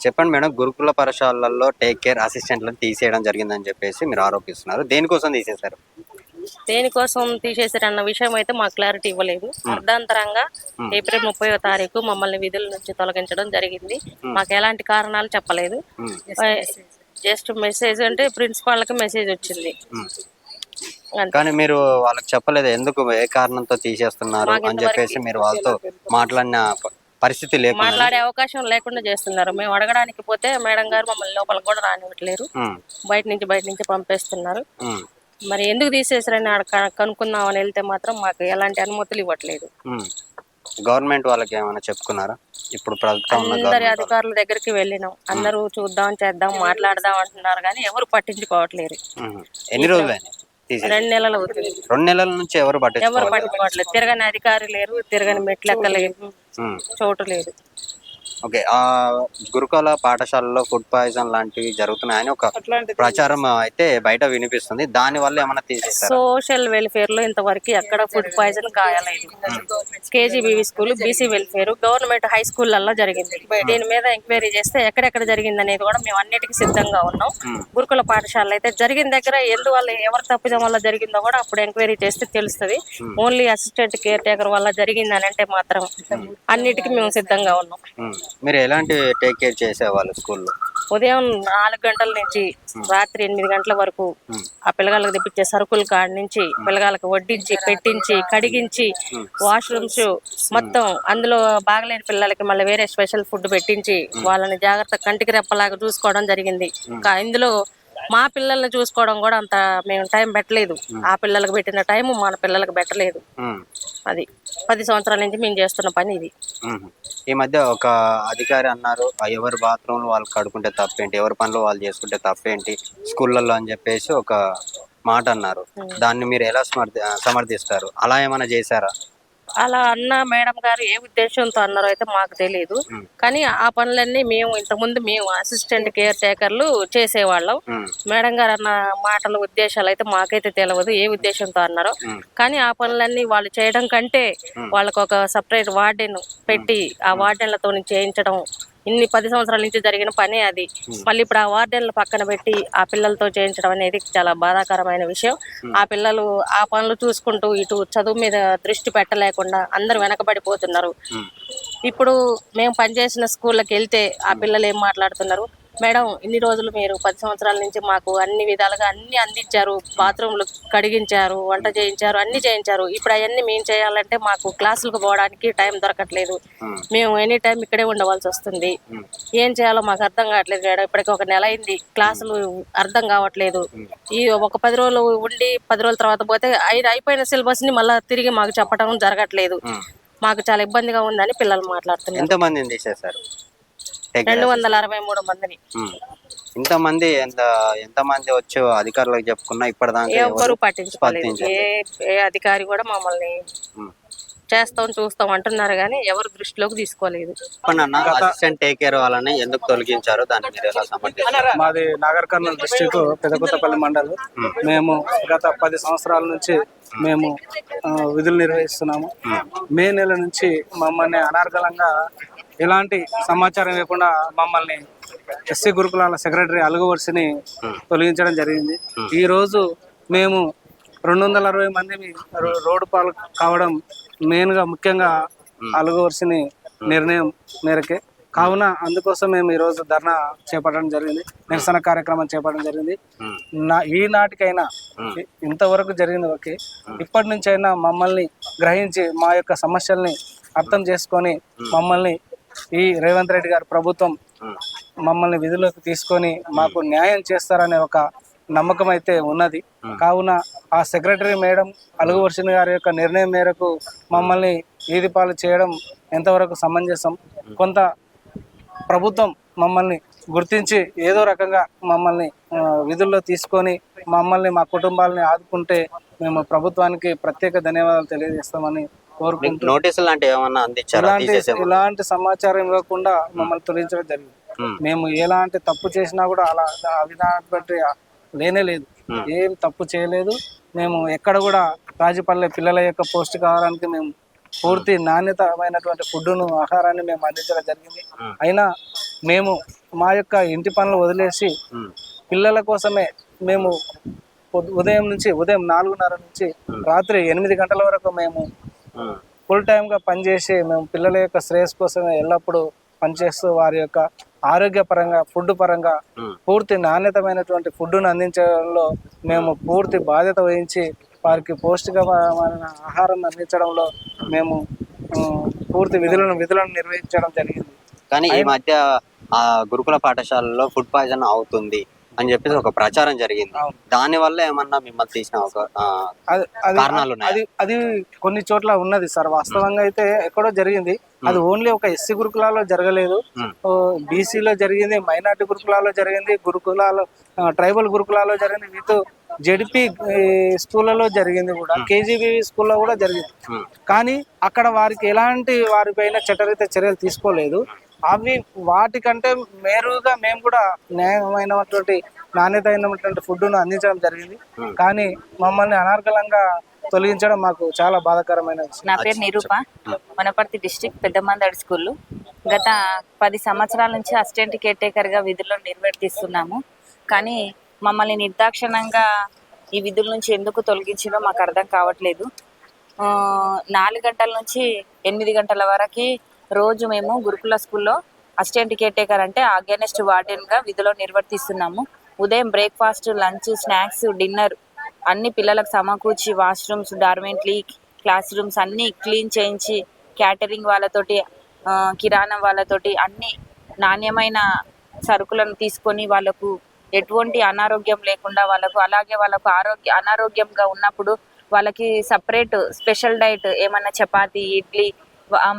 చెప్పండి మేడం, గురుకుల పాఠశాలల్లో టేక్ కేర్ అసిస్టెంట్లను తీసేయడం జరిగిందని చెప్పేసి మీరు ఆరోపిస్తున్నారు. దేనికోసం తీసేశారు? దేనికోసం తీసేసారన్న విషయం అయితే మాకు క్లారిటీ ఇవ్వలేదు. అర్ధాంతరంగా ఏప్రిల్ 30వ తారీఖు మమ్మల్ని విధుల నుంచి తొలగించడం జరిగింది. మాకు ఎలాంటి కారణాలు చెప్పలేదు. జస్ట్ మెసేజ్ అంటే ప్రిన్సిపాల్కి మెసేజ్ వచ్చింది. కానీ మీరు వాళ్ళకి చెప్పలేదు ఎందుకు, ఏ కారణంతో తీసేస్తున్నారు అని చెప్పేసి మీరు వాళ్ళతో మాట్లాడిన పరిస్థితి లేకుండా? మాట్లాడే అవకాశం లేకుండా చేస్తున్నారు. మేము అడగడానికి పోతే మేడం గారు మమ్మల్ని లోపలికి కూడా రానివ్వట్లేరు. బయట నుంచి పంపేస్తున్నారు. మరి ఎందుకు తీసేసారని కనుక్కుందాం అని వెళ్తే మాత్రం మాకు ఎలాంటి అనుమతులు ఇవ్వట్లేదు. గవర్నమెంట్ వాళ్ళకి ఏమైనా చెప్పుకున్నారా? ఇప్పుడు అందరి అధికారుల దగ్గరికి వెళ్ళినాం. అందరూ చూద్దాం, చేద్దాం, మాట్లాడదాం అంటున్నారు కానీ ఎవరు పట్టించుకోవట్లేదు. ఎన్ని రోజులు? 2 నెలలు అవుతుంది. 2 నెలల నుంచి ఎవరు పట్టించుకోవట్లేదు. తిరగని అధికారి లేరు, తిరగని మెట్లెక్కలేదు, చోటు లేదు. ఓకే, ఆ గురుకుల పాఠశాలలో ఫుడ్ పాయిజన్ లాంటివి జరుగుతున్నాయని ఒక ప్రచారం అయితే బయట వినిపిస్తుంది. దాని వల్ల ఏమైనా తీసేస్తారు? సోషల్ వెల్ఫేర్ లో ఇంతవరకు ఎక్కడ ఫుడ్ పాయిజన్ కాయలేదు. KGBV school, BC welfare, government high స్కూళ్లలో జరిగింది. దీని మీద ఎంక్వైరీ చేస్తే ఎక్కడెక్కడ జరిగింది అనేది కూడా మేము అన్నిటికీ సిద్ధంగా ఉన్నాం. గురుకుల పాఠశాలలో అయితే జరిగిన దగ్గర ఎందువల్ల, ఎవరి తప్పిదం వల్ల జరిగిందో కూడా అప్పుడు ఎంక్వైరీ చేస్తే తెలుస్తుంది. ఓన్లీ అసిస్టెంట్ కేర్ టేకర్ వల్ల జరిగిందని అంటే మాత్రం అన్నిటికీ మేము సిద్ధంగా ఉన్నాం. మీరు ఎలాంటి టేక్ కేర్ చేసేవాళ్ళు స్కూల్లో? ఉదయం 4 గంటల నుంచి రాత్రి 8 గంటల వరకు ఆ పిల్లగాళ్ళకి తెప్పించే సరుకుల కాడ నుంచి పిల్లగాళ్ళకి వడ్డించి, పెట్టించి, కడిగించి, వాష్రూమ్స్ మొత్తం, అందులో బాగలేని పిల్లలకి మళ్ళీ వేరే స్పెషల్ ఫుడ్ పెట్టించి వాళ్ళని జాగ్రత్త కంటికి రెప్పలాగా చూసుకోవడం జరిగింది. ఇందులో మా పిల్లల్ని చూసుకోవడం కూడా అంత మేము టైం పెట్టలేదు. ఆ పిల్లలకు పెట్టిన టైం మన పిల్లలకు పెట్టలేదు. అది 10 సంవత్సరాల నుంచి మేము చేస్తున్న పని ఇది. ఈ మధ్య ఒక అధికారి అన్నారు, ఎవరి బాత్రూమ్లు వాళ్ళు కడుకుంటే తప్పేంటి, ఎవరి పనులు వాళ్ళు చేసుకుంటే తప్పేంటి స్కూళ్ళల్లో అని చెప్పేసి ఒక మాట అన్నారు. దాన్ని మీరు ఎలా సమర్థిస్తారు? అలా ఏమైనా చేశారా? అలా అన్న మేడం గారు ఏ ఉద్దేశంతో అన్నారో అయితే మాకు తెలియదు. కానీ ఆ పనులన్నీ మేము ఇంతకుముందు అసిస్టెంట్ కేర్ టేకర్లు చేసేవాళ్ళం. మేడం గారు అన్న మాటల ఉద్దేశాలు అయితే మాకైతే తెలియదు ఏ ఉద్దేశంతో అన్నారో. కానీ ఆ పనులన్నీ వాళ్ళు చేయడం కంటే వాళ్ళకు ఒక సపరేట్ వార్డెన్ పెట్టి ఆ వార్డెన్లతో చేయించడం, ఇన్ని 10 సంవత్సరాల నుంచి జరిగిన పనే అది. మళ్ళీ ఇప్పుడు ఆ వార్డెన్లు పక్కన పెట్టి ఆ పిల్లలతో చేయించడం అనేది చాలా బాధాకరమైన విషయం. ఆ పిల్లలు ఆ పనులు చూసుకుంటూ ఇటు చదువు మీద దృష్టి పెట్టలేకుండా అందరూ వెనకబడిపోతున్నారు. ఇప్పుడు మేము పనిచేసిన స్కూళ్ళకి వెళ్తే ఆ పిల్లలు ఏం మాట్లాడుతున్నారు, మేడం ఇన్ని రోజులు మీరు 10 సంవత్సరాల నుంచి మాకు అన్ని విధాలుగా అన్ని అందించారు, బాత్రూమ్లు కడిగించారు, వంట చేయించారు, అన్ని చేయించారు. ఇప్పుడు అవన్నీ మేము చేయాలంటే మాకు క్లాసులకు పోవడానికి టైం దొరకట్లేదు. మేము ఎనీ టైం ఇక్కడే ఉండవలసి వస్తుంది. ఏం చేయాలో మాకు అర్థం కావట్లేదు మేడం. ఇప్పటికి 1 నెల అయింది, క్లాసులు అర్థం కావట్లేదు. ఈ ఒక 10 రోజులు ఉండి 10 రోజుల తర్వాత పోతే అయిపోయిన సిలబస్ ని మళ్ళీ తిరిగి మాకు చెప్పడం జరగట్లేదు. మాకు చాలా ఇబ్బందిగా ఉందని పిల్లలు మాట్లాడుతున్నారు. 263 మందిని. ఇంతమంది ఎంతమంది వచ్చి అధికారులకు చెప్పుకున్నా ఇప్పటిదాకా ఎవరు పట్టించుకోలేదు. ఏ అధికారి కూడా మమ్మల్ని చేస్తాం చూస్తాం అంటున్నారు కానీ ఎవరు దృష్టిలోకి తీసుకోలేదు. అసిస్టెంట్ టేక్ కేర్ వాళ్ళని ఎందుకు తొలగించారు? దాన్ని మీరు ఎలా సమర్థిస్తారు? మాది నాగర్ కర్నూలు డిస్ట్రిక్ట్ పెదకొత్తపల్లి మండలం. మేము గత 10 సంవత్సరాల నుంచి మేము విధులు నిర్వహిస్తున్నాము. మే నెల నుంచి మమ్మల్ని అనర్గళంగా ఎలాంటి సమాచారం లేకుండా మమ్మల్ని ఎస్సీ గురుకులాల సెక్రటరీ అలుగువర్సిని తొలగించడం జరిగింది. ఈ రోజు మేము 260 మంది రోడ్డు పాలు కావడం ముఖ్యంగా అలుగువర్సిని నిర్ణయం మేరకే. కావున అందుకోసం మేము ఈరోజు ధర్నా చేపట్టడం జరిగింది, నిరసన కార్యక్రమం చేపట్టడం జరిగింది. ఈనాటికైనా ఇంతవరకు జరిగింది ఓకే, ఇప్పటి నుంచి అయినా మమ్మల్ని గ్రహించి మా యొక్క సమస్యల్ని అర్థం చేసుకొని మమ్మల్ని ఈ రేవంత్ రెడ్డి గారి ప్రభుత్వం మమ్మల్ని విధులకు తీసుకొని మాకు న్యాయం చేస్తారనే ఒక నమ్మకం అయితే ఉన్నది. కావున ఆ సెక్రటరీ మేడం అలుగువర్షిని గారి యొక్క నిర్ణయం మేరకు మమ్మల్ని వీధి పాలు చేయడం ఎంతవరకు సమంజసం? కొంత ప్రభుత్వం మమ్మల్ని గుర్తించి ఏదో రకంగా మమ్మల్ని విధుల్లో తీసుకొని మమ్మల్ని మా కుటుంబాలని ఆదుకుంటే మేము ప్రభుత్వానికి ప్రత్యేక ధన్యవాదాలు తెలియజేస్తామని కోరుకుంటూ, నోటీసులు లాంటివి ఏమన్నా అందించారా? ఇలాంటి సమాచారం ఇవ్వకుండా మమ్మల్ని తొలగించడం జరిగింది. మేము ఎలాంటి తప్పు చేసినా కూడా అలా విధానం బట్టి లేనే లేదు, ఏం తప్పు చేయలేదు. మేము ఎక్కడ కూడా రాజపల్లె పిల్లల యొక్క పౌష్టికాహారానికి మేము పూర్తి నాణ్యతమైనటువంటి ఫుడ్ను, ఆహారాన్ని మేము అందించడం జరిగింది. అయినా మేము మా యొక్క ఇంటి పనులు వదిలేసి పిల్లల కోసమే మేము ఉదయం 4:30 నుంచి రాత్రి 8 గంటల వరకు మేము ఫుల్ టైమ్గా పనిచేసి మేము పిల్లల యొక్క శ్రేయస్ కోసమే ఎల్లప్పుడూ పనిచేస్తూ వారి యొక్క ఆరోగ్యపరంగా ఫుడ్ పరంగా పూర్తి నాణ్యతమైనటువంటి ఫుడ్ను అందించడంలో మేము పూర్తి బాధ్యత వహించి వారికి పౌష్టికమైన ఆహారం అందించడంలో మేము పూర్తి విధులను నిర్వహించడం జరిగింది. కానీ ఈ మధ్య ఆ గురుకుల పాఠశాలలో ఫుడ్ పాయిజన్ అవుతుంది అని చెప్పేసి ఒక ప్రచారం జరిగింది. దాని వల్ల ఏమన్నా మిమ్మల్ని తీసిన ఒక కారణాలు అది కొన్ని చోట్ల ఉన్నది సార్. వాస్తవంగా అయితే ఎక్కడో జరిగింది. అది ఓన్లీ ఒక ఎస్సీ గురుకులాలో జరగలేదు, బీసీలో జరిగింది, మైనార్టీ గురుకులాలో జరిగింది, ట్రైబల్ గురుకులాలో జరిగింది, విత్ జెడ్పీ స్కూళ్ళలో జరిగింది కూడా, కేజీబీ స్కూల్లో కూడా జరిగింది. కానీ అక్కడ వారికి ఎలాంటి వారిపైన చట్టరీత చర్యలు తీసుకోలేదు. అవి వాటికంటే మేరుగా మేము కూడా న్యాయమైనటువంటి నాణ్యత అయినటువంటి ఫుడ్ను అందించడం జరిగింది. కానీ మమ్మల్ని అనర్గళంగా తొలగించడం మాకు చాలా బాధాకరమైన విషయం. నా పేరు నిరూప, వనపర్తి డిస్టిక్ పెద్దమందడి స్కూల్. గత 10 సంవత్సరాల నుంచి అసిస్టెంట్ కేర్ టేకర్గా విధుల్లో నిర్వర్తిస్తున్నాము. కానీ మమ్మల్ని నిర్దాక్షిణంగా ఈ విధుల నుంచి ఎందుకు తొలగించారో మాకు అర్థం కావట్లేదు. 4 గంటల నుంచి 8 గంటల వరకు రోజు మేము గురుకుల స్కూల్లో అసిస్టెంట్ కేర్ టేకర్ అంటే అగైనెస్ట్ వార్డెన్గా విధులు నిర్వర్తిస్తున్నాము. ఉదయం బ్రేక్ఫాస్ట్, లంచ్, స్నాక్స్, డిన్నర్ అన్ని పిల్లలకు సమకూర్చి వాష్రూమ్స్, డార్మెంటరీ, క్లాస్ రూమ్స్ అన్నీ క్లీన్ చేయించి క్యాటరింగ్ వాళ్ళతోటి, కిరాణా వాళ్ళతోటి అన్ని నాణ్యమైన సరుకులను తీసుకొని వాళ్ళకు ఎటువంటి అనారోగ్యం లేకుండా వాళ్ళకు అనారోగ్యంగా ఉన్నప్పుడు వాళ్ళకి సపరేట్ స్పెషల్ డైట్ ఏమన్నా చపాతీ, ఇడ్లీ,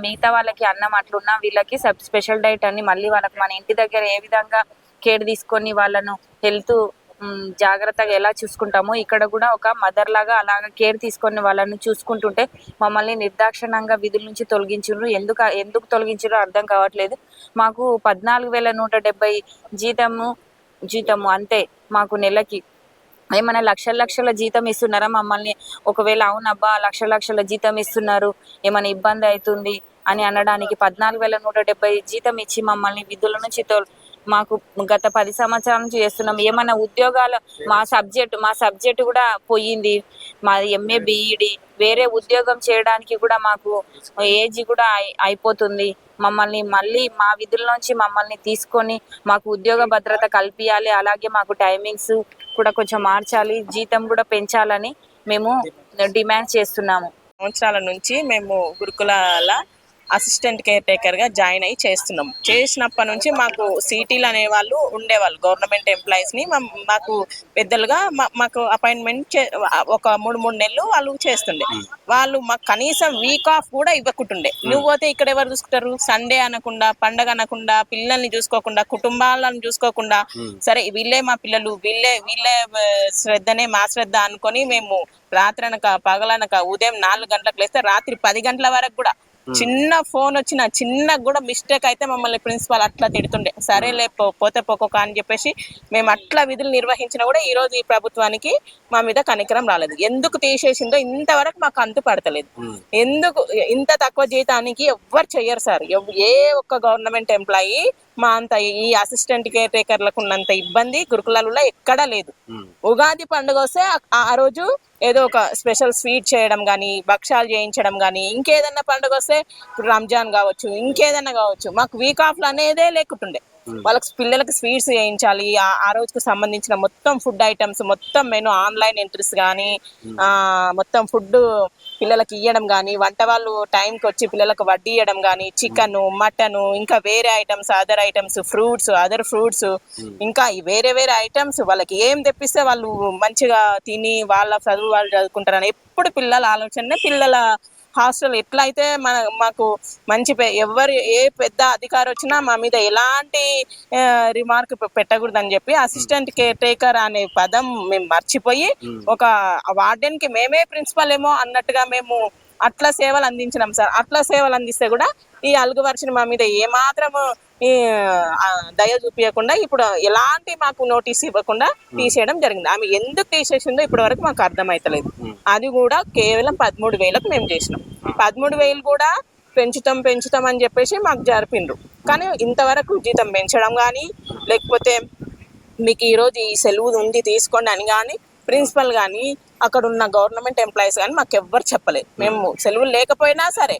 మిగతా వాళ్ళకి అన్నం అట్లున్నా వీళ్ళకి స్పెషల్ డైట్ అని మళ్ళీ వాళ్ళకి మన ఇంటి దగ్గర ఏ విధంగా కేర్ తీసుకొని వాళ్ళను హెల్త్ జాగ్రత్తగా ఎలా చూసుకుంటామో ఇక్కడ కూడా ఒక మదర్ లాగా అలాగా కేర్ తీసుకొని వాళ్ళను చూసుకుంటుంటే మమ్మల్ని నిర్దాక్షిణంగా విధుల నుంచి తొలగించారు. ఎందుకు తొలగించారో అర్థం కావట్లేదు. మాకు 14,170 జీతము అంతే. మాకు నెలకి ఏమైనా లక్షల జీతం ఇస్తున్నారా మమ్మల్ని? ఒకవేళ అవునబ్బా లక్షల జీతం ఇస్తున్నారు, ఏమైనా ఇబ్బంది అవుతుంది అని అనడానికి 14,170 జీతం ఇచ్చి మమ్మల్ని విధుల నుంచి మాకు గత 10 సంవత్సరాల నుంచి చేస్తున్నాం. ఏమైనా ఉద్యోగాలు మా సబ్జెక్ట్ కూడా పోయింది. మాది MA BEd. వేరే ఉద్యోగం చేయడానికి కూడా మాకు ఏజ్ కూడా అయిపోతుంది. మళ్ళీ మా విధుల నుంచి మమ్మల్ని తీసుకొని మాకు ఉద్యోగ భద్రత కల్పించాలి. అలాగే మాకు టైమింగ్స్ కూడా కొంచెం మార్చాలి, జీతం కూడా పెంచాలని మేము డిమాండ్ చేస్తున్నాము. సంవత్సరాల నుంచి మేము గురుకులాల అసిస్టెంట్ కేర్ టేకర్గా జాయిన్ అయ్యి చేస్తున్నాము. చేసినప్పటి నుంచి మాకు సిటీలు అనేవాళ్ళు ఉండేవాళ్ళు, గవర్నమెంట్ ఎంప్లాయీస్ని మాకు పెద్దలుగా మాకు అపాయింట్మెంట్ ఒక 3 నెలలు వాళ్ళు చేస్తుండే. వాళ్ళు మాకు కనీసం వీక్ ఆఫ్ కూడా ఇవ్వకుంటుండే. నువ్వు పోతే ఇక్కడ ఎవరు చూసుకుంటారు? సండే అనకుండా, పండగ అనకుండా, పిల్లల్ని చూసుకోకుండా, కుటుంబాలను చూసుకోకుండా, సరే వీళ్ళే మా పిల్లలు, వీళ్ళే శ్రద్ధనే మా శ్రద్ధ అనుకొని మేము రాత్రి అనక పగలనక ఉదయం 4 గంటలకు లేస్తే రాత్రి 10 గంటల వరకు కూడా చిన్న ఫోన్ వచ్చిన చిన్న కూడా మిస్టేక్ అయితే మమ్మల్ని ప్రిన్సిపాల్ అట్లా తిడుతుండే. సరేలే పోతే పోకోక అని చెప్పేసి మేము అట్లా విధులు నిర్వహించినా కూడా ఈరోజు ఈ ప్రభుత్వానికి మా మీద కనికరం రాలేదు. ఎందుకు తీసేసిందో ఇంతవరకు మాకు అంతు పడతలేదు. ఎందుకు ఇంత తక్కువ జీతానికి ఎవ్వరు చెయ్యరు సార్. ఏ ఒక్క గవర్నమెంట్ ఎంప్లాయీ మా అంత ఈ అసిస్టెంట్ కేర్ టేకర్లకు ఉన్నంత ఇబ్బంది గురుకులాలలో ఎక్కడా లేదు. ఉగాది పండుగ వస్తే ఆ రోజు ఏదో ఒక స్పెషల్ స్వీట్ చేయడం కానీ, భక్షాలు చేయించడం కానీ, ఇంకేదన్నా పండుగ వస్తే రంజాన్ కావచ్చు, ఇంకేదన్నా కావచ్చు, మాకు వీక్ ఆఫ్లు అనేదే లేకుంటుండే. పిల్లలకి స్వీట్స్ చేయించాలి. ఆ రోజుకు సంబంధించిన మొత్తం ఫుడ్ ఐటమ్స్, మొత్తం మెను ఆన్లైన్ ఎంట్రీస్ కానీ, మొత్తం ఫుడ్ పిల్లలకి ఇవ్వడం కానీ, వంట వాళ్ళు టైంకి వచ్చి పిల్లలకు వడ్డీ ఇవ్వడం కానీ, చికెన్, మటన్, ఇంకా వేరే ఐటమ్స్, అదర్ ఫ్రూట్స్, ఇంకా వేరే ఐటమ్స్ వాళ్ళకి ఏం తెప్పిస్తే వాళ్ళు మంచిగా తిని వాళ్ళ చదువు వాళ్ళు చదువుకుంటారని ఎప్పుడు పిల్లల ఆలోచన. పిల్లల హాస్టల్ ఎట్లా అయితే మాకు మంచి ఏ పెద్ద అధికారి వచ్చినా మా మీద ఎలాంటి రిమార్క్ పెట్టకూడదని చెప్పి అసిస్టెంట్ కేర్ టేకర్ అనే పదం మేము మర్చిపోయి ఒక వార్డెన్కి మేమే ప్రిన్సిపల్ ఏమో అన్నట్టుగా మేము అట్లా సేవలు అందించినాం సార్. అట్లా సేవలు అందిస్తే కూడా ఈ అలుగువర్షిని మా మీద ఏమాత్రము దయ చూపించకుండా ఇప్పుడు ఎలాంటి మాకు నోటీస్ ఇవ్వకుండా తీసేయడం జరిగింది. ఆమె ఎందుకు తీసేసిందో ఇప్పటి వరకు మాకు అర్థమైతలేదు. అది కూడా కేవలం 13,000కు మేము చేసినాం. 13,000 కూడా పెంచుతాం అని చెప్పేసి మాకు జరిపిండ్రు. కానీ ఇంతవరకు జీతం పెంచడం కానీ, లేకపోతే మీకు ఈరోజు ఈ సెలవు ఉంది తీసుకోండి అని కానీ ప్రిన్సిపల్ కానీ అక్కడ ఉన్న గవర్నమెంట్ ఎంప్లాయీస్ కానీ మాకు ఎవ్వరు చెప్పలేదు. మేము సెలవులు లేకపోయినా సరే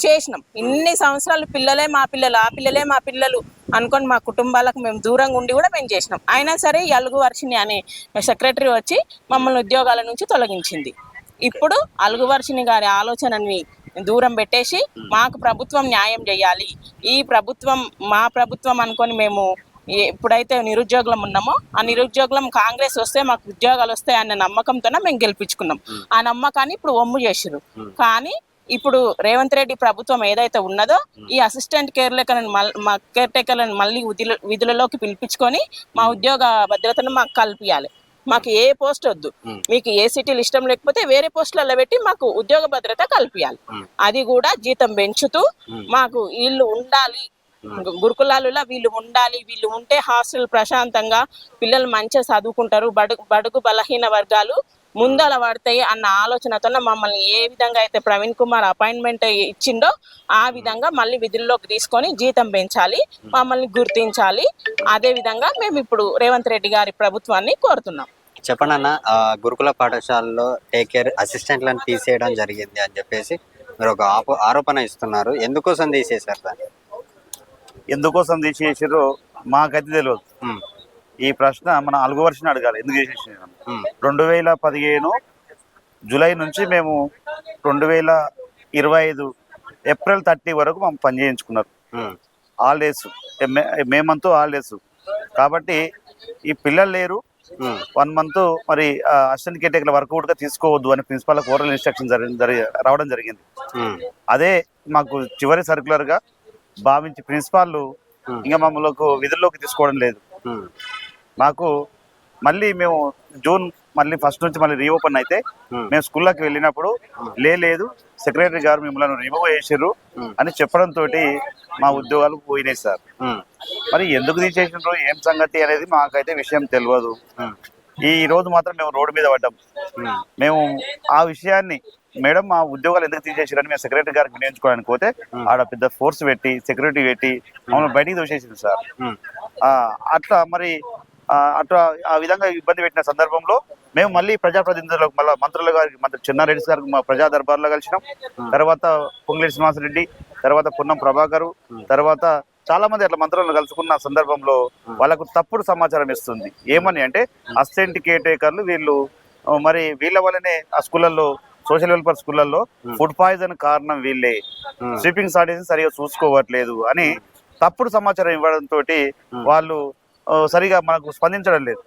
చేసినాం. ఇన్ని సంవత్సరాలు పిల్లలే మా పిల్లలు, ఆ పిల్లలే మా పిల్లలు అనుకొని మా కుటుంబాలకు మేము దూరంగా ఉండి కూడా మేము చేసినాం. అయినా సరే ఈ అలుగు వర్షిణి అనే సెక్రటరీ వచ్చి మమ్మల్ని ఉద్యోగాల నుంచి తొలగించింది. ఇప్పుడు అలుగు వర్షిణి గారి ఆలోచనని దూరం పెట్టేసి మాకు ప్రభుత్వం న్యాయం చేయాలి, ఈ ప్రభుత్వం మా ప్రభుత్వం అనుకొని మేము ఎప్పుడైతే నిరుద్యోగులం ఉన్నామో ఆ నిరుద్యోగులం కాంగ్రెస్ వస్తే మాకు ఉద్యోగాలు వస్తాయి అన్న నమ్మకంతోనే మేము గెలిపించుకున్నాం. ఆ నమ్మకాన్ని ఇప్పుడు ఒమ్ము చేసిరు. కానీ ఇప్పుడు రేవంత్ రెడ్డి ప్రభుత్వం ఏదైతే ఉన్నదో ఈ అసిస్టెంట్ కేర్ టేకర్లను మళ్ళీ విధులలోకి పిలిపించుకొని మా ఉద్యోగ భద్రతను మాకు కల్పించాలి. మాకు ఏ పోస్ట్ వద్దు, మీకు ఏ సిటీలు ఇష్టం లేకపోతే వేరే పోస్టులలో పెట్టి మాకు ఉద్యోగ భద్రత కల్పించాలి. అది కూడా జీతం పెంచుతూ మాకు వీళ్ళు ఉండాలి, గురుకులాలలో వీళ్ళు ఉండాలి, వీళ్ళు ఉంటే హాస్టల్ ప్రశాంతంగా పిల్లలు మంచిగా చదువుకుంటారు, బడుగు బలహీన వర్గాలు ముందల పడతాయి అన్న ఆలోచనతో మమ్మల్ని ఏ విధంగా అయితే ప్రవీణ్ కుమార్ అపాయింట్మెంట్ ఇచ్చిండో ఆ విధంగా మళ్ళీ విధుల్లోకి తీసుకొని జీతం పెంచాలి, మమ్మల్ని గుర్తించాలి. అదే విధంగా మేము ఇప్పుడు రేవంత్ రెడ్డి గారి ప్రభుత్వాన్ని కోరుతున్నాం. చెప్పండి అన్న, గురుకుల పాఠశాలలో టేక్ కేర్ అసిస్టెంట్లను తీసేయడం జరిగింది అని చెప్పేసి మీరు ఒక ఆరోపణ ఇస్తున్నారు. ఎందుకోసం తీసేశారు దాన్ని? ఎందుకోసం తీసేసారో మాకైతే తెలియదు. ఈ ప్రశ్న మన అలుగు వర్షిని అడగాలి ఎందుకు చేసేసారు. 2015 జూలై నుంచి మేము 2025 ఏప్రిల్ 30 వరకు మేము పని చేయించుకున్నారు. హాలిడేస్ మేమంతా హాలిడేస్ కాబట్టి ఈ పిల్లలు లేరు. 1 మంత్ మరి అసిస్టెంట్ కేర్ టేకర్ల వర్క్ కూడా తీసుకోవద్దు అని ప్రిన్సిపాల్ ఓరల్ ఇన్స్ట్రక్షన్ రావడం జరిగింది. అదే మాకు చివరి సర్క్యులర్ గా భావించి ప్రిన్సిపాల్ ఇంకా మమ్మల్ని విధుల్లోకి తీసుకోవడం లేదు. మాకు మళ్ళీ మేము జూన్ మళ్ళీ 1 నుంచి మళ్ళీ రీఓపెన్ అయితే మేము స్కూల్లోకి వెళ్ళినప్పుడు లేదు సెక్రటరీ గారు మిమ్మల్ని రిమూవ్ చేసారు అని చెప్పడంతో మా ఉద్యోగాలు పోయినాయి సార్. మరి ఎందుకు తీసేసినారు ఏం సంగతి అనేది మాకైతే విషయం తెలియదు. ఈ రోజు మాత్రం మేము రోడ్డు మీద పడ్డాం. మేము ఆ విషయాన్ని మేడం మా ఉద్యోగాలు ఎందుకు తీసేసారని మేము సెక్రటరీ గారికి వినియోగించుకోవడానికి పోతే ఆడ పెద్ద ఫోర్స్ పెట్టి సెక్యూరిటీ పెట్టి మమ్మల్ని బయటికి దోసేసింది సార్. అట్లా మరి అట్లా ఆ విధంగా ఇబ్బంది పెట్టిన సందర్భంలో మేము మళ్ళీ ప్రజాప్రతినిధులకు మళ్ళీ మంత్రుల గారికి మంత్రి చెన్నారెడ్డి గారికి మా ప్రజా దర్బార్లో కలిసినాం. తర్వాత పొంగులేటి శ్రీనివాసరెడ్డి, తర్వాత పొన్నం ప్రభాకర్, తర్వాత చాలా మంది అట్లా మంత్రులను కలుసుకున్న సందర్భంలో వాళ్ళకు తప్పుడు సమాచారం ఇస్తుంది. ఏమని అంటే అసిస్టెంట్ కేర్ టేకర్లు వీళ్ళు మరి వీళ్ళ వల్లనే ఆ స్కూళ్ళల్లో సోషల్ వెల్ఫేర్ స్కూళ్ళల్లో ఫుడ్ పాయిజన్ కారణం వీళ్ళే, స్లీపింగ్ సార్టేజ్ సరిగా చూసుకోవట్లేదు అని తప్పుడు సమాచారం ఇవ్వడంతో వాళ్ళు సరిగా మనకు స్పందించడం లేదు.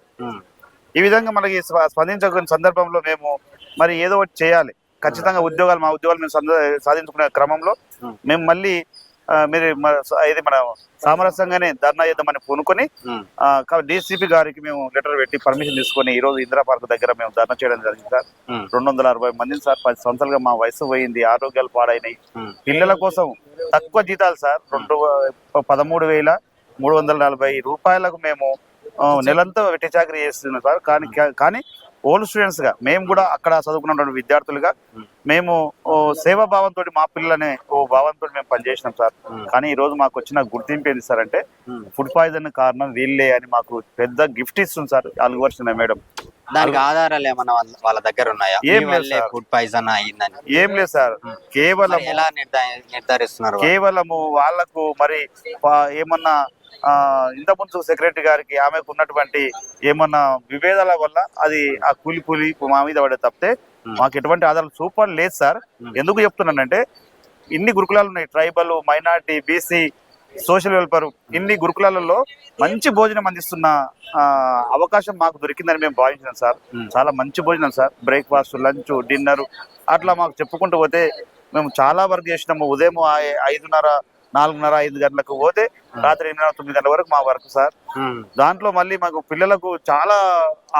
ఈ విధంగా మనకి స్పందించని సందర్భంలో మేము మరి ఏదో ఒకటి చేయాలి ఖచ్చితంగా. మా ఉద్యోగాలు మేము సాధించుకునే క్రమంలో మేము మళ్ళీ మీరు ఇది మన సామరస్యంగానే ధర్నా చేద్దామని పూనుకొని డీసీపీ గారికి మేము లెటర్ పెట్టి పర్మిషన్ తీసుకొని ఈ రోజు ఇందిరా పార్క్ దగ్గర మేము ధర్నా చేయడం జరిగింది సార్. 260 మందిని సార్. 10 సంవత్సరాలుగా మా వయసు పోయింది, ఆరోగ్యాలు పాడైనాయి. పిల్లల కోసం తక్కువ జీతాలు సార్, 13,340 రూపాయలకు మేము నెలంతా వెట్టి చాకరీ చేస్తున్నాం సార్. కానీ ఓల్డ్ స్టూడెంట్స్ గా మేము కూడా అక్కడ చదువుకున్నటువంటి విద్యార్థులుగా మేము సేవా భావంతో మా పిల్లలనే భావంతో మేము పనిచేసినాం సార్. కానీ ఈ రోజు మాకు వచ్చిన గుర్తింపు ఏంటి సార్ అంటే ఫుడ్ పాయిజన్ కారణం వీళ్ళే అని మాకు పెద్ద గిఫ్ట్ ఇస్తుంది సార్ అలుగు వర్షిణి మేడం. దానికి ఆధారాలు ఏమన్నా వాళ్ళ దగ్గర ఉన్నాయా? ఏం లేదు, ఫుడ్ పాయిజన్ అయ్యిందని ఏం లేదు సార్. కేవలం ఎలా నిర్ధారిస్తున్నారు? కేవలము వాళ్ళకు మరి ఏమన్నా ఇంతకుముందు సెక్రటరీ గారికి ఆమెకు ఉన్నటువంటి ఏమన్నా విభేదాల వల్ల అది ఆ కూలి మా మీద పడే తప్పితే మాకు ఎటువంటి ఆధారాలు సూపర్ లేదు సార్. ఎందుకు చెప్తున్నానంటే ఇన్ని గురుకులాలు ఉన్నాయి, tribal, minority, BC, social welfare, ఇన్ని గురుకులాలలో మంచి భోజనం అందిస్తున్న అవకాశం మాకు దొరికిందని మేము భావించినాం సార్. చాలా మంచి భోజనం సార్, బ్రేక్ఫాస్ట్, లంచ్, డిన్నర్ అట్లా మాకు చెప్పుకుంటూ పోతే మేము చాలా వర్క్ చేసినాము. ఉదయం 5:30, 4:30, 5 గంటలకు పోతే రాత్రి 8:30, 9 గంటల వరకు మా వర్క్ సార్. దాంట్లో మళ్ళీ మాకు పిల్లలకు చాలా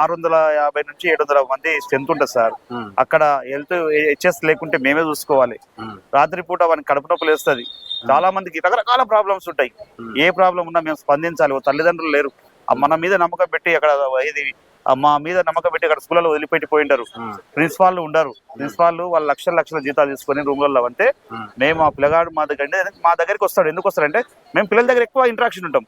650 నుంచి 700 మంది స్ట్రెంత్ ఉంటుంది సార్. అక్కడ హెల్త్ హెచ్ఎస్ లేకుంటే మేమే చూసుకోవాలి. రాత్రిపూట వానికి కడుపు నొప్పులు వేస్తుంది. చాలా మందికి రకరకాల ప్రాబ్లమ్స్ ఉంటాయి. ఏ ప్రాబ్లం ఉన్నా మేము స్పందించాలి. తల్లిదండ్రులు లేరు, మన మీద నమ్మకం పెట్టి అక్కడ ఇది మా మీద నమ్మకం పెట్టి అక్కడ స్కూళ్ళలో వదిలిపెట్టి పోయింటారు. ప్రిన్సిపాల్ ఉండరు. ప్రిన్సిపాల్ వాళ్ళు లక్షల జీతాలు తీసుకొని రూమ్లలో అంటే మేము ఆ పిల్లగాడు మా దగ్గరికి వస్తాడు. ఎందుకు వస్తాడంటే మేము పిల్లల దగ్గర ఎక్కువ ఇంటరాక్షన్ ఉంటాం.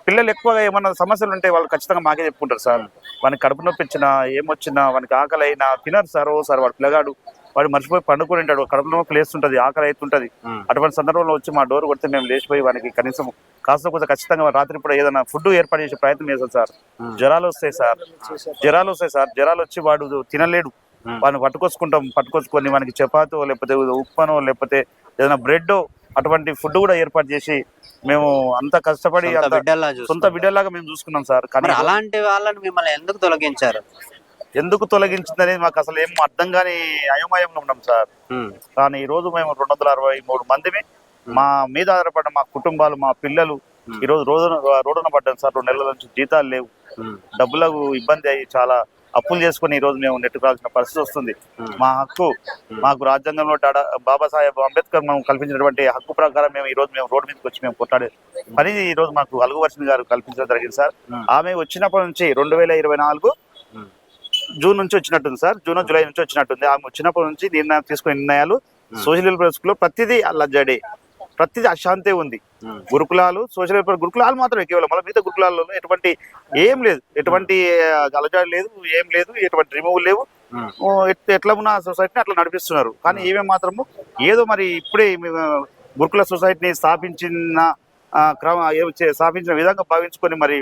పిల్లలు ఎక్కువగా ఏమన్నా సమస్యలు ఉంటే వాళ్ళు ఖచ్చితంగా మాకే చెప్పుకుంటారు సార్. వానికి కడుపు నొప్పి వచ్చినా ఏమొచ్చినా వానికి ఆకలి అయినా తినరు సార్. వాడు పిల్లగాడు వాడు మర్చిపోయి పండుకొని ఉంటాడు. కడుపులో ప్లేస్ ఉంటుంది, ఆకలి అవుతుంటది. అటువంటి సందర్భంలో వచ్చి మా డోర్ కొడితే మేము లేచిపోయి వానికి కనీసం కాస్త కొంచెం ఖచ్చితంగా రాత్రి కూడా ఏదైనా ఫుడ్ ఏర్పాటు చేసే ప్రయత్నం చేస్తాం సార్. జ్వరాలు వస్తాయి సార్. జ్వరాలు వచ్చి వాడు తినలేడు. వాడిని పట్టుకొచ్చుకొని మనకి చపాతో లేకపోతే ఉప్పనో లేకపోతే ఏదైనా బ్రెడ్ అటువంటి ఫుడ్ కూడా ఏర్పాటు చేసి మేము అంత కష్టపడి సొంత బిడ్డలాగా మేము చూసుకున్నాం సార్. కానీ అలాంటి వాళ్ళని మిమ్మల్ని ఎందుకు తొలగించారు? ఎందుకు తొలగించిందనేది మాకు అసలు ఏం అర్థం కాని అయోమయంలో ఉన్నాం సార్. కానీ ఈ రోజు మేము 263 మందిని మా మీద ఆధారపడ్డ మా కుటుంబాలు, మా పిల్లలు ఈ రోజు రోడ్డున పడ్డాం సార్. 2 నెలల నుంచి జీతాలు లేవు, డబ్బులకు ఇబ్బంది అయ్యి చాలా అప్పులు చేసుకుని ఈ రోజు మేము నెట్టుకోవాల్సిన పరిస్థితి వస్తుంది. మా హక్కు మాకు రాజ్యాంగంలో బాబాసాహెబ్ అంబేద్కర్ మనం కల్పించినటువంటి హక్కు ప్రకారం మేము ఈ రోజు రోడ్డు మీదకి వచ్చి మేము కొట్లాడే పని ఈ రోజు మాకు అలుగువర్షిణి గారు కల్పించడం జరిగింది సార్. ఆమె వచ్చినప్పటి నుంచి 2024 జూన్ నుంచి వచ్చినట్టుంది సార్. జూలై నుంచి వచ్చినట్టుంది. ఆమె వచ్చినప్పటి నుంచి తీసుకునే నిర్ణయాలు సోషల్ వెల్ఫేర్ స్కూల్లో ప్రతిదీ అల్లజడే, ప్రతిదీ అశాంతే ఉంది. గురుకులాలు సోషల్ వెల్ఫేర్ గురుకులాలు మాత్రమే కేవలం, మళ్ళీ మిగతా గురుకులాల్లో ఎటువంటి ఏం లేదు, ఎటువంటి అలజడి లేదు, ఏం లేదు, ఎటువంటి రిమూవల్ లేవు. ఎట్లా ఉన్న సొసైటీని అట్లా నడిపిస్తున్నారు. కానీ ఈమె మాత్రము ఏదో మరి ఇప్పుడే గురుకుల సొసైటీని స్థాపించిన విధంగా భావించుకొని మరి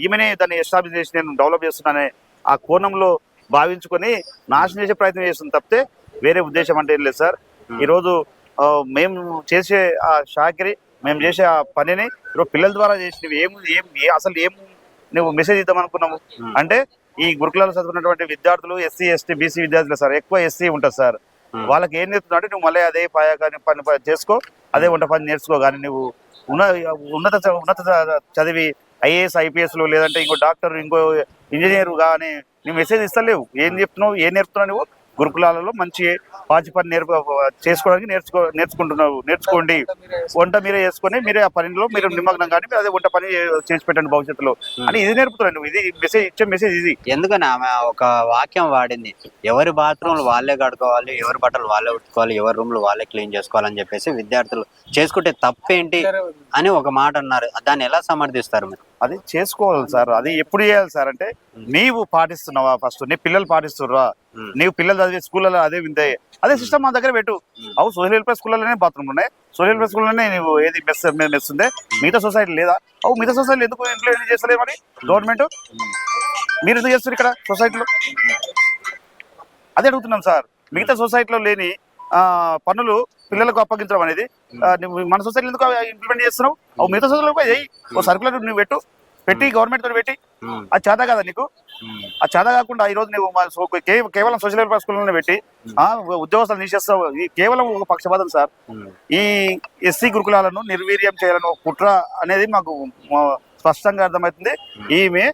ఈమెనే దాన్ని ఎస్టాబ్లిష్ చేసి నేను డెవలప్ చేస్తున్నానే ఆ కోణంలో భావించుకొని నాశనం చేసే ప్రయత్నం చేస్తుంది తప్పితే వేరే ఉద్దేశం అంటే ఏం లేదు సార్. ఈరోజు మేము చేసే ఆ షాకిరి, మేము చేసే ఆ పనిని ఈరోజు పిల్లల ద్వారా చేసినవి అసలు నువ్వు మెసేజ్ ఇద్దాం అనుకున్నాము అంటే ఈ గురుకులాలు చదువుకున్నటువంటి విద్యార్థులు ఎస్సీ ఎస్టీ బీసీ విద్యార్థులు సార్, ఎక్కువ ఎస్సీ ఉంటారు సార్. వాళ్ళకి ఏం నేర్చుకున్నావు అంటే నువ్వు మళ్ళీ అదే పని చేసుకో, అదే వంట పని నేర్చుకో. కానీ నువ్వు ఉన్నత చదివి ఐఏఎస్ ఐపీఎస్లు లేదంటే ఇంకో డాక్టర్ ఇంకో ఇంజనీర్ కానీ నువ్వు మెసేజ్ ఇస్తలేవు. ఏం నేర్పుతున్నావు నువ్వు? గురుకులాలలో మంచి పాచి పని చేసుకోవడానికి నేర్చుకోండి. వంట మీరే చేసుకొని మీరే ఆ పనిలో మీరు నిమగ్నం కానీ అదే వంట పని చేసి పెట్టండి భవిష్యత్తులో అని ఇది నేర్పుతున్నాను. ఇది మెసేజ్ ఇచ్చే మెసేజ్ ఇది. ఎందుకని ఆమె ఒక వాక్యం వాడింది, ఎవరి బాత్రూమ్లు వాళ్ళే కడుకోవాలి, ఎవరి బట్టలు వాళ్ళే ఉట్టుకోవాలి, ఎవరి రూమ్లు వాళ్ళే క్లీన్ చేసుకోవాలని చెప్పేసి విద్యార్థులు చేసుకుంటే తప్పేంటి అని ఒక మాట అన్నారు. దాన్ని ఎలా సమర్థిస్తారు మీరు? అది చేసుకోవాలి సార్. అది ఎప్పుడు చేయాలి సార్ అంటే నీవు పాటిస్తున్నావా, ఫస్ట్ నీ పిల్లలు పాటిస్తుర్రా, నీవు పిల్లలు చదివే స్కూళ్ళలో అదే సిస్టమ్ మా దగ్గర పెట్టు. సోషల్ వెల్ఫేర్ స్కూళ్ళలోనే బాత్రూమ్లు ఉన్నాయి, సోషల్ వెల్ఫేర్ స్కూల్లోనే నువ్వు ఏది మెస్ ఉంది, మిగతా సొసైటీ లేదా? మిగతా సొసైటీలు ఎందుకు ఇంప్లిమెంట్ చేస్తలేదు మరి గవర్నమెంట్? మీరు ఎందుకు చేస్తారు ఇక్కడ సొసైటీలో? అదే అడుగుతున్నాం సార్. మిగతా సొసైటీలో లేని పనులు పిల్లలకు అప్పగించడం అనేది మన సొసైటీలో ఎందుకు ఇంప్లిమెంట్ చేస్తున్నావు? మిగతా సొసైటీలో చేయి. సర్కులర్ నువ్వు పెట్టి గవర్నమెంట్ తోటి పెట్టి. అది చేత కదా నీకు? అది చేత కాకుండా ఈరోజు నువ్వు కేవలం సోషల్ వెల్ఫేర్ స్కూల్లోనే పెట్టి ఉద్యోగస్తులు తీసేస్తావు. కేవలం ఒక పక్షపాతం సార్. ఈ ఎస్సీ గురుకులాలను నిర్వీర్యం చేయాలని ఒక కుట్ర అనేది మాకు స్పష్టంగా అర్థమవుతుంది. ఈమె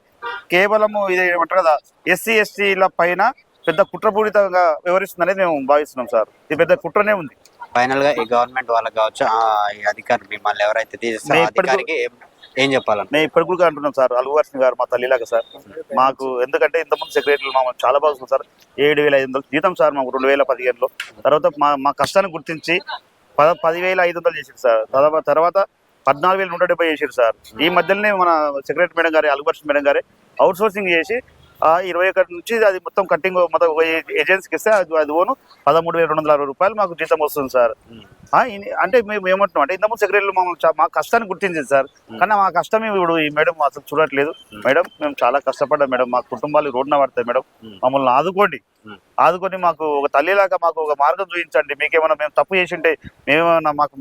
కేవలము ఇది ఏమంటారు కదా ఎస్సీ ఎస్టీల పైన పెద్ద కుట్రపూరితంగా వ్యవహరిస్తుంది అనేది మేము భావిస్తున్నాం సార్. ఇది పెద్ద కుట్రనే ఉంది. ఫైనల్ గా ఈ గవర్నమెంట్ వాళ్ళకి కావచ్చు, ఈ అధికారులు మిమ్మల్ని ఎవరైతే తీసేస్తారో అధికారికి ఏం చెప్పాలి? మేము ఇప్పటి కూడా అంటున్నాం సార్, అలుగువర్షిణి గారు మా తల్లిలాగా సార్ మాకు. ఎందుకంటే ఇంతకుముందు సెక్రటరీలు మాకు చాలా బాగుంది సార్. 7,500 జీతం సార్ మాకు 2015లో. తర్వాత మా కష్టాన్ని గుర్తించి 10,500 చేసారు సార్. తర్వాత 14,170 చేసారు సార్. ఈ మధ్యలోనే మన సెక్రటరీ మేడం గారి అలుగువర్షిణి మేడం గారి అవుట్ సోర్సింగ్ చేసి 21 నుంచి అది మొత్తం కట్టింగ్ మొత్తం ఏజెన్సీకి ఇస్తే అది ఓను 13,260 రూపాయలు మాకు జీతం వస్తుంది సార్. అంటే మేము ఏమంటున్నాం అంటే ఇంతకుముందు సెక్రటరీలు మా కష్టాన్ని గుర్తించింది సార్. కానీ మా కష్టం ఇప్పుడు ఈ మేడం అసలు చూడట్లేదు. మేడం మేము చాలా కష్టపడ్డాం మేడం, మా కుటుంబాలు రోడ్డున పడతాయి మేడం, మమ్మల్ని ఆదుకొని మాకు ఒక తల్లిలాగా మాకు ఒక మార్గం చూపించండి. మీకేమైనా మేము తప్పు చేసి ఉంటే మేమేమన్నా మాకు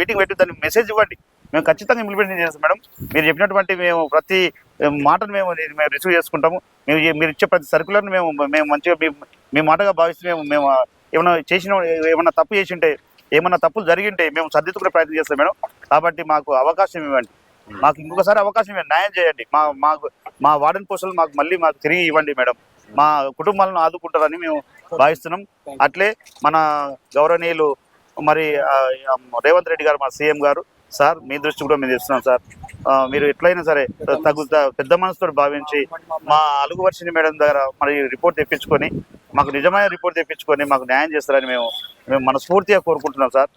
మీటింగ్ పెట్టి దాన్ని మెసేజ్ ఇవ్వండి, మేము ఖచ్చితంగా ఇంప్లిమెంట్ చేస్తాం మేడం. మీరు చెప్పినటువంటి మేము ప్రతి మాటను మేము రిసీవ్ చేసుకుంటాము. మీరు ఇచ్చే ప్రతి సర్కులర్ని మేము మంచిగా మీ మాటగా భావిస్తే మేము ఏమైనా తప్పు చేసి ఉంటే, ఏమన్నా తప్పులు జరిగింటే మేము సర్దిద్దుకునే ప్రయత్నం చేస్తాం మేడం. కాబట్టి మాకు అవకాశం ఇవ్వండి, మాకు ఇంకొకసారి అవకాశం ఇవ్వండి, న్యాయం చేయండి. మా వార్డెన్ పోస్టులు మాకు తిరిగి ఇవ్వండి మేడం. మా కుటుంబాలను ఆదుకుంటారని మేము భావిస్తున్నాం. అట్లే మన గౌరవనీయులు మరి రేవంత్ రెడ్డి గారు, మా సీఎం గారు సార్, మీ దృష్టి కూడా మేము తెస్తున్నాం సార్. మీరు ఎట్లయినా సరే పెద్ద మనసుతో భావించి మా అలుగు వర్షిణి మేడం దగ్గర మరి రిపోర్ట్ తెప్పించుకొని మాకు నిజమైన రిపోర్ట్ తెప్పించుకొని మాకు న్యాయం చేస్తారని మేము మనస్ఫూర్తిగా కోరుకుంటున్నాం సార్.